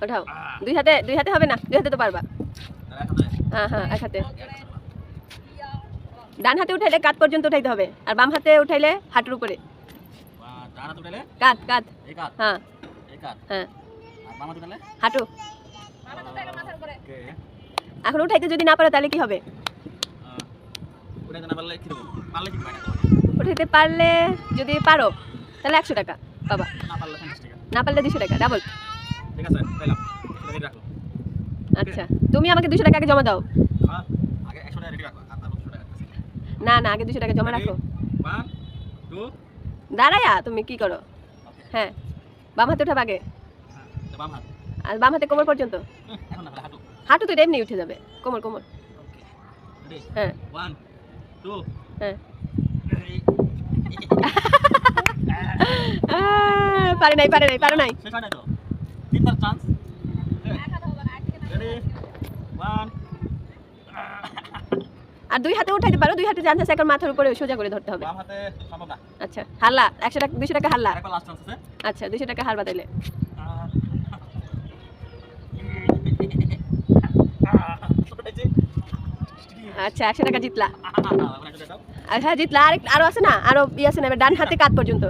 ওঠাও। দুই হাতে হবে না, দুই হাতে তো পারবা। হ্যাঁ হ্যাঁ, এক হাতে। ডান হাতে উঠাইলে কাঁধ পর্যন্ত উঠাইতে হবে, আর বাম হাতে উঠাইলে হাঁটুর উপরে। কাঁধ কাঁধ। হ্যাঁ হ্যাঁ, হাঁটু। এখন উঠাইতে যদি না পারো তাহলে কি হবে? উঠাইতে পারলে যদি পারো তাহলে 100 টাকা পাবা, না পারলে 200 টাকা, ডাবল। আচ্ছা, তুমি আমাকে 200 টাকা আগে জমা দাও। না না, আগে 200 টাকা জমা রাখো। দাঁড়ায়া তুমি কি করো? হ্যাঁ, বাম হাতে উঠাবে আগে, আর বাম হাতে কোমর পর্যন্ত। হাঁটু তো এমনি উঠে যাবে, কোমর কোমর। হ্যাঁ হ্যাঁ, পারে নাই পারে নাই পারো নাই। আর দুই হাতে উঠাইতে পারো, দুই হাতে চান্স আছে, এখন মাথার উপরে সোজা করে ধরতে হবে। আচ্ছা, হারলা। 100 টাকা, 200 টাকা হারলা। আচ্ছা, 200 টাকা হারবা তাইলে। আচ্ছা, 100 টাকা জিতলা। হ্যাঁ জিতলা। আরো আছে না, আরো আছে না, এবার ডান হাতে কাঁধ পর্যন্ত।